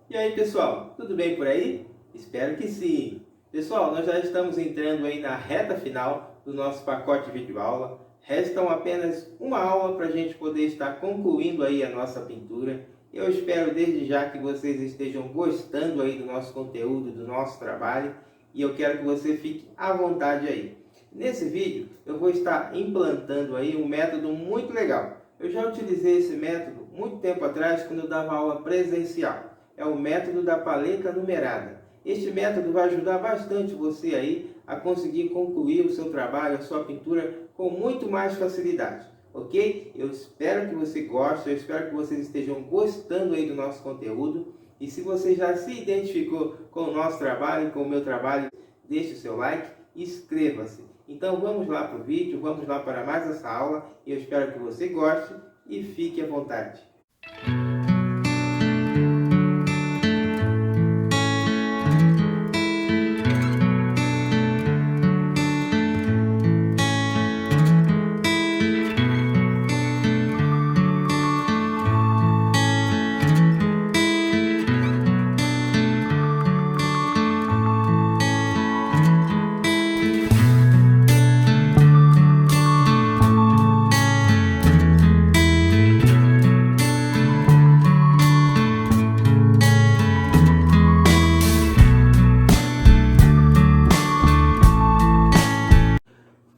E aí pessoal, tudo bem por aí? Espero que sim! Pessoal, nós já estamos entrando aí na reta final do nosso pacote de videoaula. Restam apenas uma aula para a gente poder estar concluindo aí a nossa pintura. Eu espero desde já que vocês estejam gostando aí do nosso conteúdo, do nosso trabalho. E eu quero que você fique à vontade aí. Nesse vídeo eu vou estar implantando aí um método muito legal. Eu já utilizei esse método muito tempo atrás quando eu dava aula presencial. É o método da paleta numerada. Este método vai ajudar bastante você aí a conseguir concluir o seu trabalho, a sua pintura com muito mais facilidade, ok? Eu espero que você goste, eu espero que vocês estejam gostando aí do nosso conteúdo. E se você já se identificou com o nosso trabalho, com o meu trabalho, deixe o seu like e inscreva-se. Então vamos lá para o vídeo, vamos lá para mais essa aula. Eu espero que você goste e fique à vontade.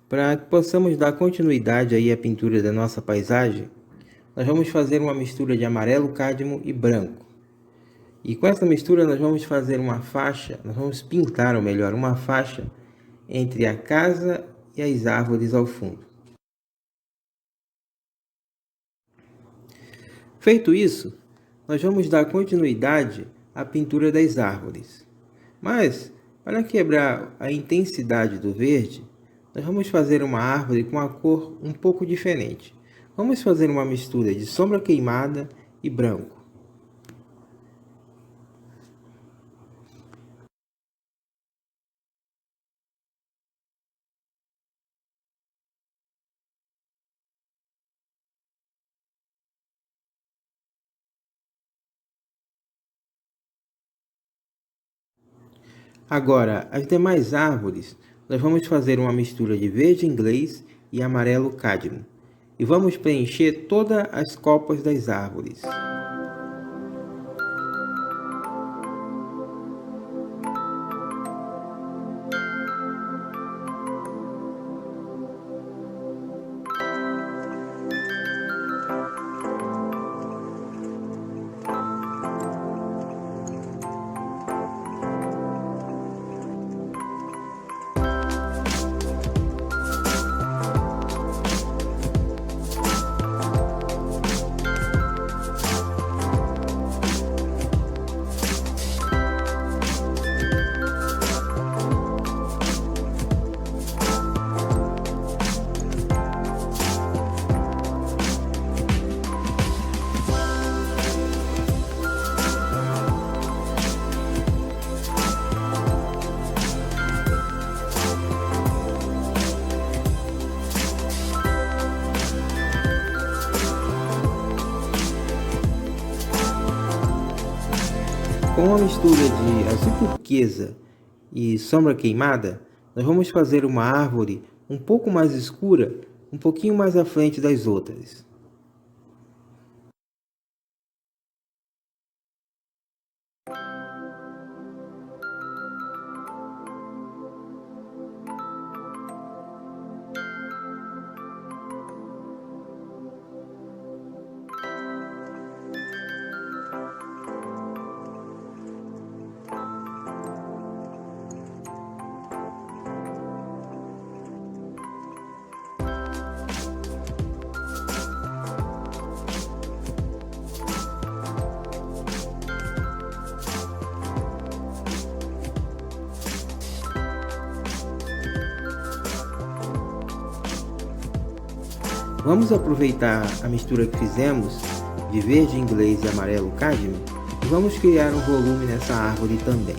Para que possamos dar continuidade aí à pintura da nossa paisagem, nós vamos fazer uma mistura de amarelo cádmio e branco. E com essa mistura nós vamos fazer uma faixa, nós vamos pintar, ou melhor, uma faixa entre a casa e as árvores ao fundo. Feito isso, nós vamos dar continuidade à pintura das árvores. Mas, para quebrar a intensidade do verde, nós vamos fazer uma árvore com a cor um pouco diferente. Vamos fazer uma mistura de sombra queimada e branco. Agora, as demais árvores, nós vamos fazer uma mistura de verde inglês e amarelo cádmio. E vamos preencher todas as copas das árvores. Com a mistura de azul turquesa e sombra queimada, nós vamos fazer uma árvore um pouco mais escura, um pouquinho mais à frente das outras. Vamos aproveitar a mistura que fizemos de verde inglês e amarelo cádmio e vamos criar um volume nessa árvore também.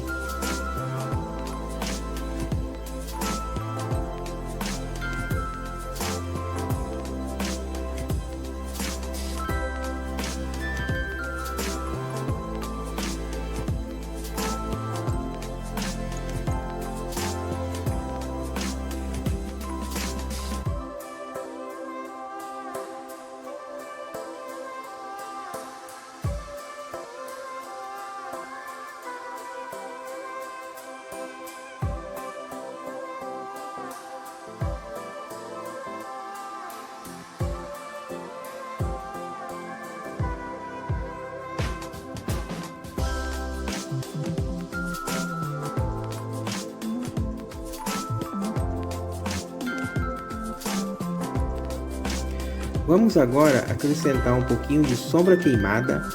Vamos agora acrescentar um pouquinho de sombra queimada,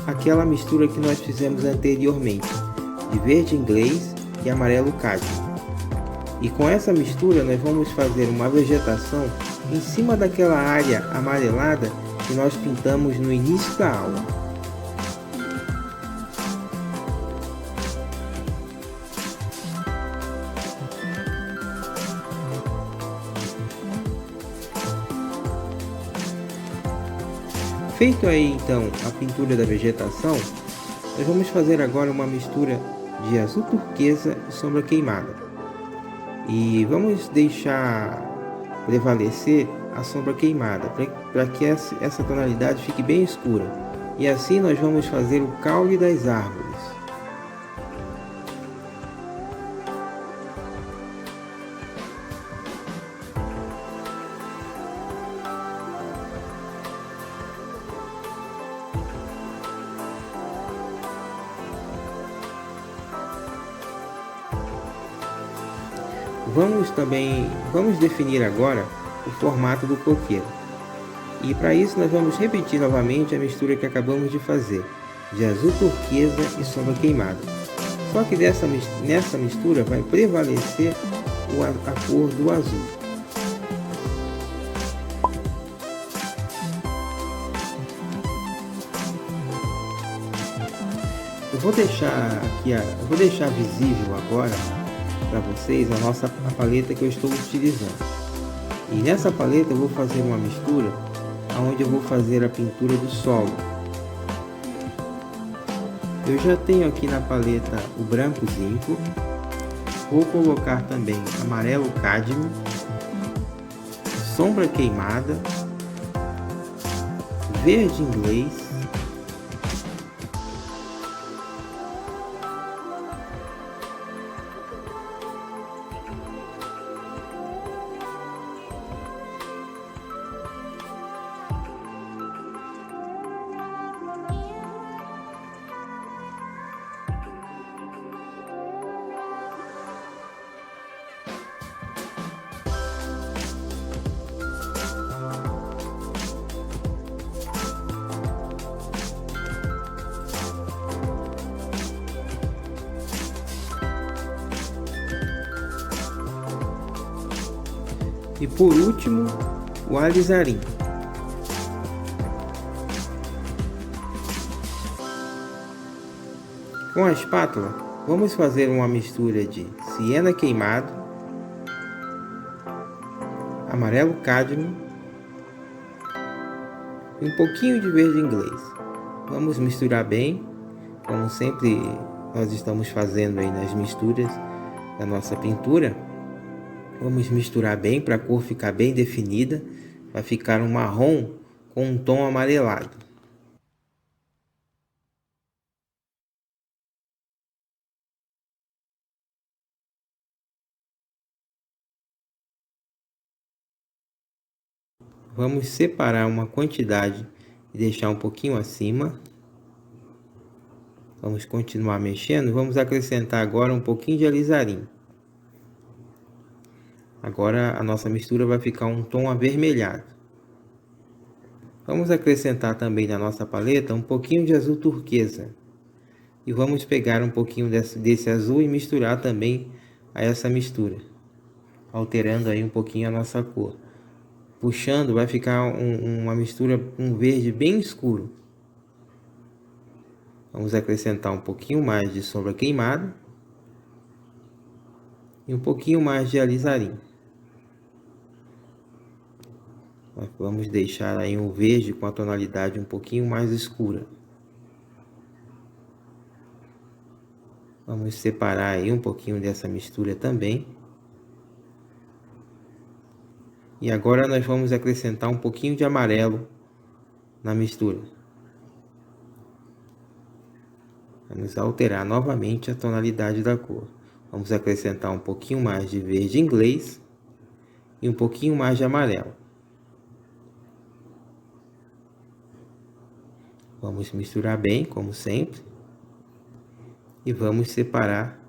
aquela mistura que nós fizemos anteriormente, de verde inglês e amarelo cádmio. E com essa mistura nós vamos fazer uma vegetação em cima daquela área amarelada que nós pintamos no início da aula. Feito aí então a pintura da vegetação, nós vamos fazer agora uma mistura de azul turquesa e sombra queimada. E vamos deixar prevalecer a sombra queimada, para que essa tonalidade fique bem escura. E assim nós vamos fazer o caule das árvores. Vamos definir agora o formato do coqueiro. E para isso nós vamos repetir novamente a mistura que acabamos de fazer, de azul turquesa e sombra queimada. Só que nessa mistura vai prevalecer a cor do azul. Eu vou deixar visível agora para vocês a paleta que eu estou utilizando. E nessa paleta eu vou fazer uma mistura onde eu vou fazer a pintura do solo. Eu já tenho aqui na paleta o branco zinco, vou colocar também amarelo cádmio, sombra queimada, verde inglês, e por último o alizarim. Com a espátula vamos fazer uma mistura de siena queimado, amarelo cádmio e um pouquinho de verde inglês. Vamos misturar bem, como sempre nós estamos fazendo aí nas misturas da nossa pintura. Vamos misturar bem para a cor ficar bem definida. Vai ficar um marrom com um tom amarelado. Vamos separar uma quantidade e deixar um pouquinho acima. Vamos continuar mexendo. Vamos acrescentar agora um pouquinho de alizarim. Agora a nossa mistura vai ficar um tom avermelhado. Vamos acrescentar também na nossa paleta um pouquinho de azul turquesa. E vamos pegar um pouquinho desse azul e misturar também a essa mistura, alterando aí um pouquinho a nossa cor. Puxando, vai ficar uma mistura com verde bem escuro. Vamos acrescentar um pouquinho mais de sombra queimada e um pouquinho mais de alizarim. Vamos deixar aí um verde com a tonalidade um pouquinho mais escura. Vamos separar aí um pouquinho dessa mistura também. E agora nós vamos acrescentar um pouquinho de amarelo na mistura. Vamos alterar novamente a tonalidade da cor. Vamos acrescentar um pouquinho mais de verde inglês e um pouquinho mais de amarelo. Vamos misturar bem, como sempre. E vamos separar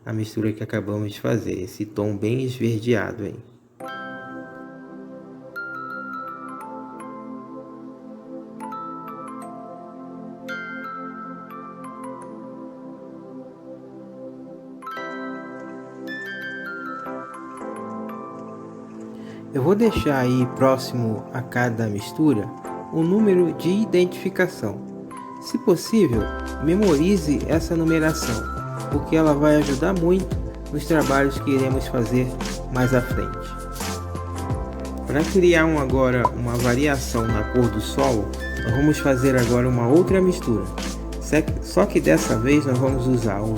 a mistura que acabamos de fazer, esse tom bem esverdeado aí. Eu vou deixar aí próximo a cada mistura o número de identificação. Se possível, memorize essa numeração, porque ela vai ajudar muito nos trabalhos que iremos fazer mais à frente. Para criar agora uma variação na cor do solo, nós vamos fazer agora uma outra mistura. Só que dessa vez nós vamos usar o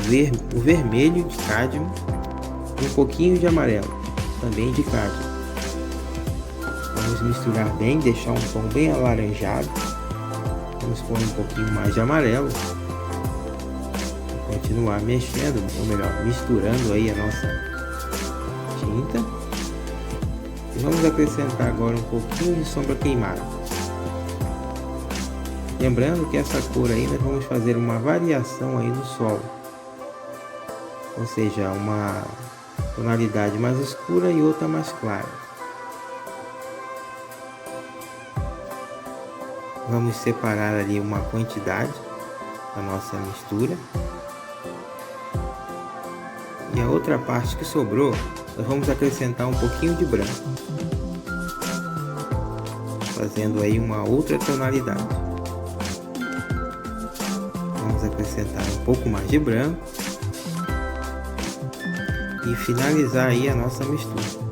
vermelho de cádmio e um pouquinho de amarelo, também de cádmio. Vamos misturar bem, deixar um tom bem alaranjado. Vamos pôr um pouquinho mais de amarelo. Continuar mexendo, ou melhor, misturando aí a nossa tinta. E vamos acrescentar agora um pouquinho de sombra queimada. Lembrando que essa cor aí nós vamos fazer uma variação aí no solo. Ou seja, uma tonalidade mais escura e outra mais clara. Vamos separar ali uma quantidade da nossa mistura. E a outra parte que sobrou, nós vamos acrescentar um pouquinho de branco, fazendo aí uma outra tonalidade. Vamos acrescentar um pouco mais de branco e finalizar aí a nossa mistura.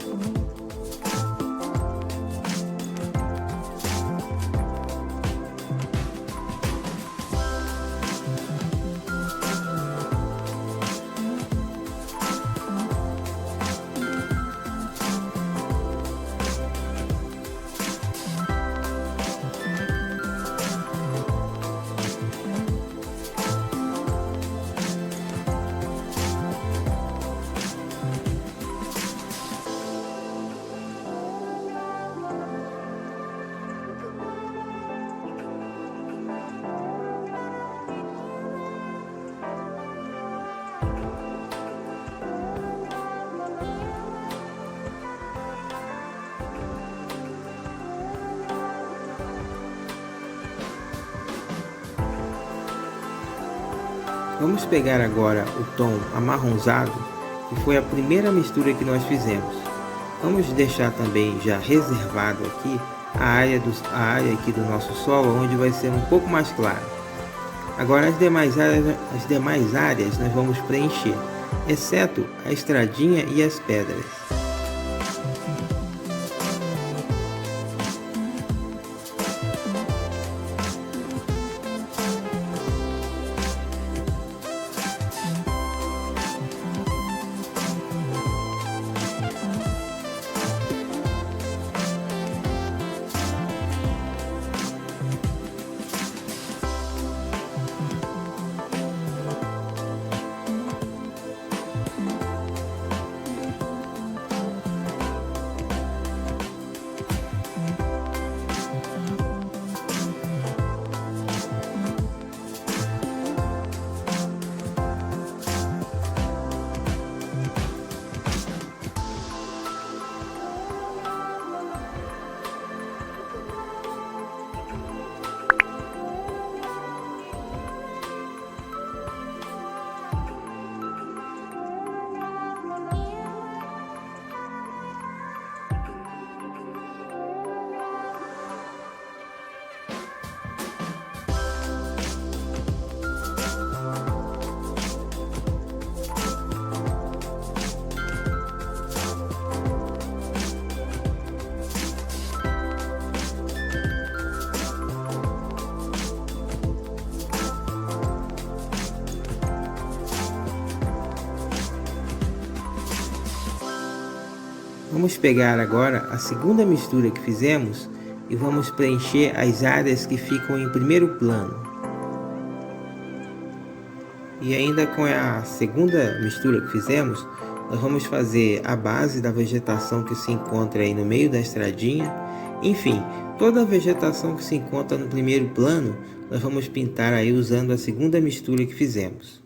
Vamos pegar agora o tom amarronzado, que foi a primeira mistura que nós fizemos. Vamos deixar também já reservado aqui a área aqui do nosso solo, onde vai ser um pouco mais claro. Agora as demais áreas nós vamos preencher, exceto a estradinha e as pedras. Vamos pegar agora a segunda mistura que fizemos e vamos preencher as áreas que ficam em primeiro plano. E ainda com a segunda mistura que fizemos, nós vamos fazer a base da vegetação que se encontra aí no meio da estradinha. Enfim, toda a vegetação que se encontra no primeiro plano, nós vamos pintar aí usando a segunda mistura que fizemos.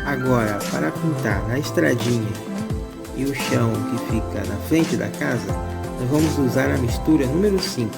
Agora, para pintar na estradinha e o chão que fica na frente da casa, nós vamos usar a mistura número 5.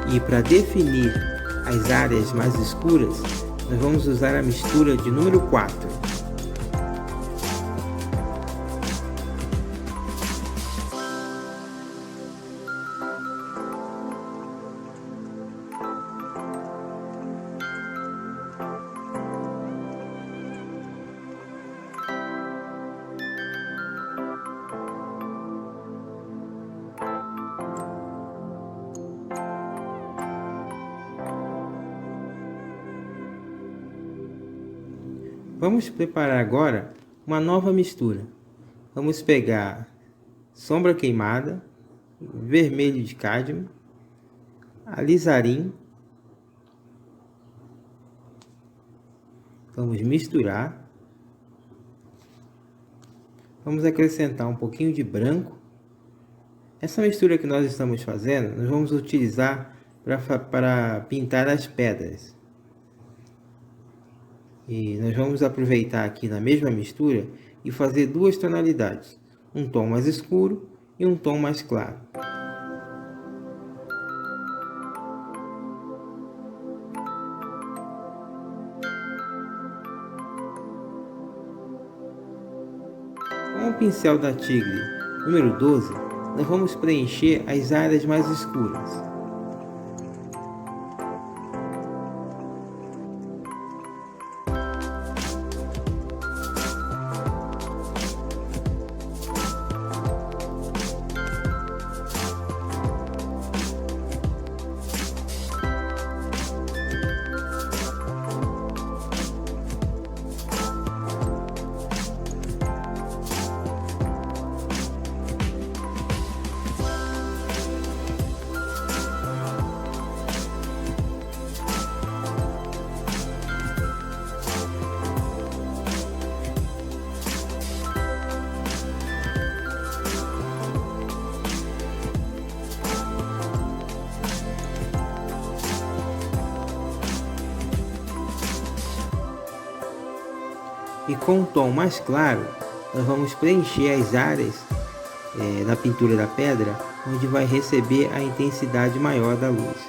E para definir as áreas mais escuras, nós vamos usar a mistura de número 4. Vamos preparar agora uma nova mistura. Vamos pegar sombra queimada, vermelho de cádmio, alizarim. Vamos misturar. Vamos acrescentar um pouquinho de branco. Essa mistura que nós estamos fazendo, nós vamos utilizar para pintar as pedras. E nós vamos aproveitar aqui na mesma mistura e fazer duas tonalidades, um tom mais escuro e um tom mais claro. Com o pincel da Tigre número 12, nós vamos preencher as áreas mais escuras. E com um tom mais claro, nós vamos preencher as áreas da pintura da pedra, onde vai receber a intensidade maior da luz.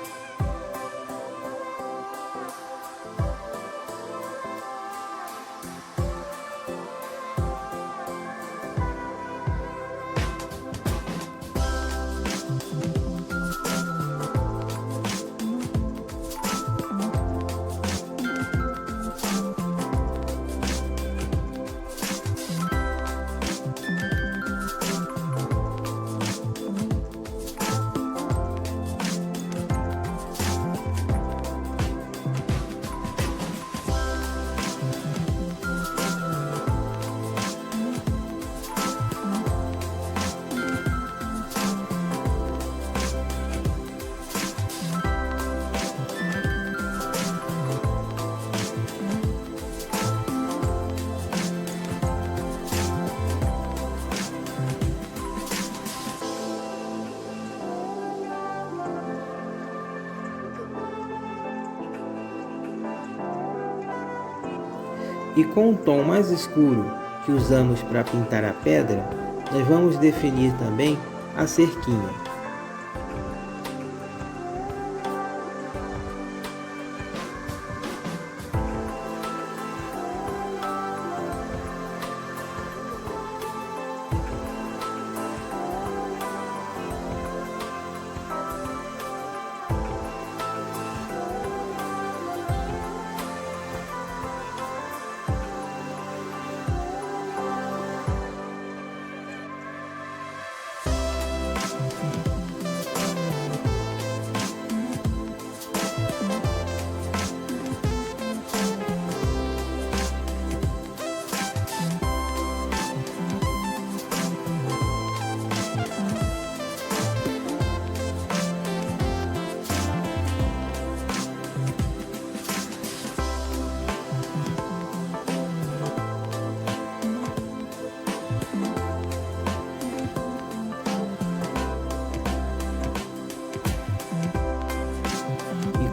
E com o tom mais escuro que usamos para pintar a pedra, nós vamos definir também a cerquinha.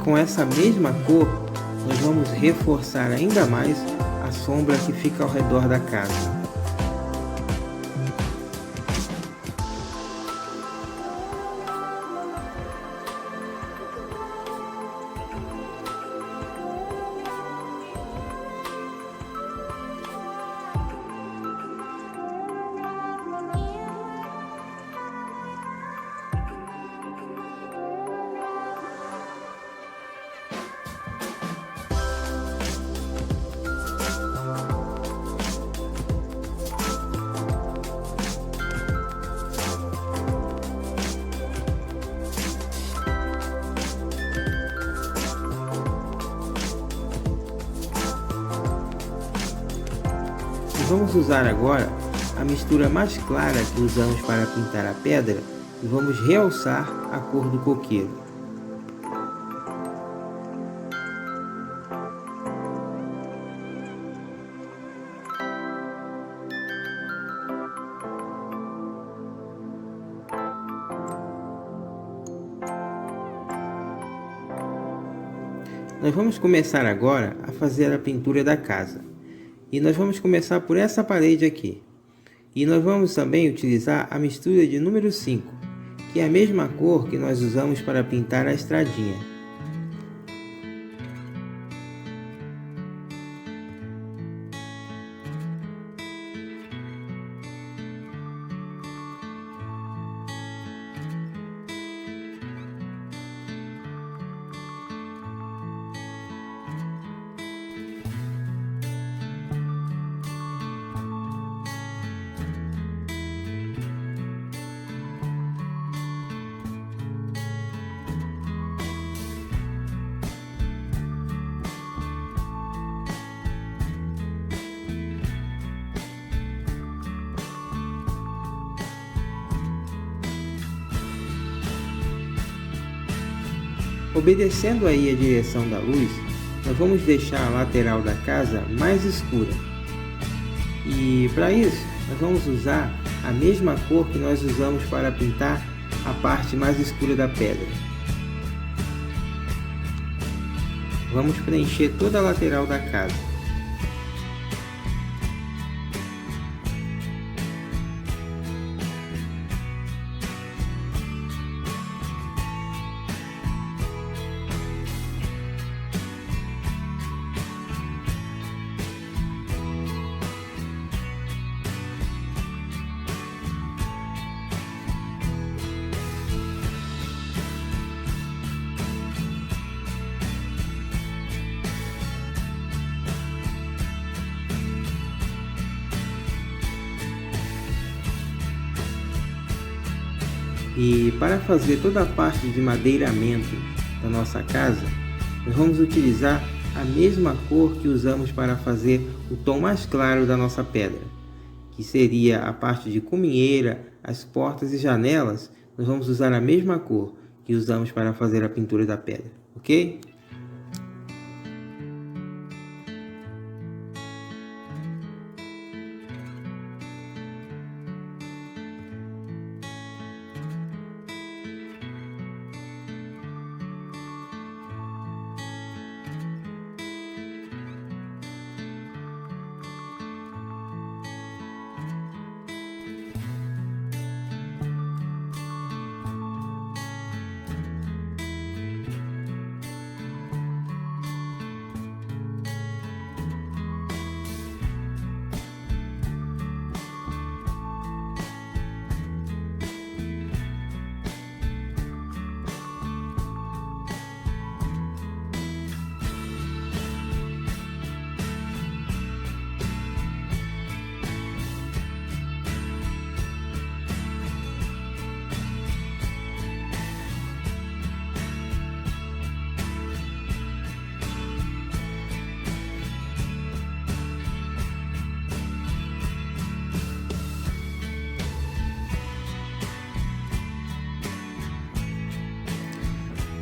Com essa mesma cor, nós vamos reforçar ainda mais a sombra que fica ao redor da casa. Vamos usar agora a mistura mais clara que usamos para pintar a pedra e vamos realçar a cor do coqueiro. Nós vamos começar agora a fazer a pintura da casa. E nós vamos começar por essa parede aqui. E nós vamos também utilizar a mistura de número 5, que é a mesma cor que nós usamos para pintar a estradinha. Obedecendo aí a direção da luz, nós vamos deixar a lateral da casa mais escura. E para isso, nós vamos usar a mesma cor que nós usamos para pintar a parte mais escura da pedra. Vamos preencher toda a lateral da casa. E para fazer toda a parte de madeiramento da nossa casa, nós vamos utilizar a mesma cor que usamos para fazer o tom mais claro da nossa pedra, que seria a parte de cuminheira, as portas e janelas. Nós vamos usar a mesma cor que usamos para fazer a pintura da pedra, ok?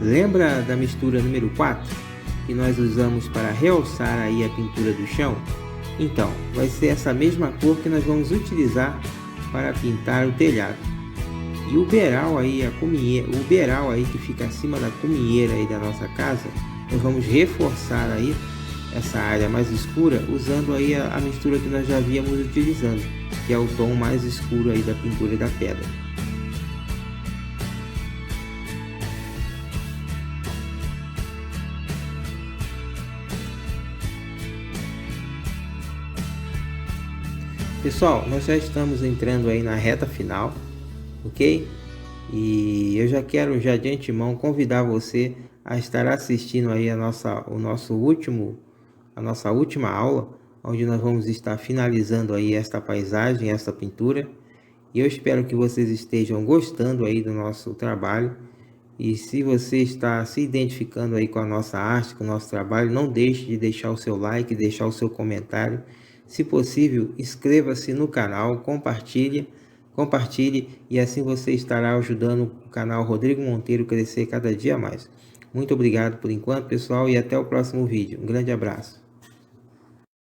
Lembra da mistura número 4 que nós usamos para realçar aí a pintura do chão? Então, vai ser essa mesma cor que nós vamos utilizar para pintar o telhado. E o beiral aí, o beiral aí que fica acima da cuminheira aí da nossa casa, nós vamos reforçar aí essa área mais escura usando aí a mistura que nós já havíamos utilizando, que é o tom mais escuro aí da pintura da pedra. Pessoal, nós já estamos entrando aí na reta final, ok? E eu já quero de antemão convidar você a estar assistindo aí a nossa última aula, onde nós vamos estar finalizando aí esta paisagem, esta pintura. E eu espero que vocês estejam gostando aí do nosso trabalho. E se você está se identificando aí com a nossa arte, com o nosso trabalho, não deixe de deixar o seu like, deixar o seu comentário. Se possível, inscreva-se no canal, compartilhe e assim você estará ajudando o canal Rodrigo Monteiro crescer cada dia mais. Muito obrigado por enquanto, pessoal, e até o próximo vídeo. Um grande abraço.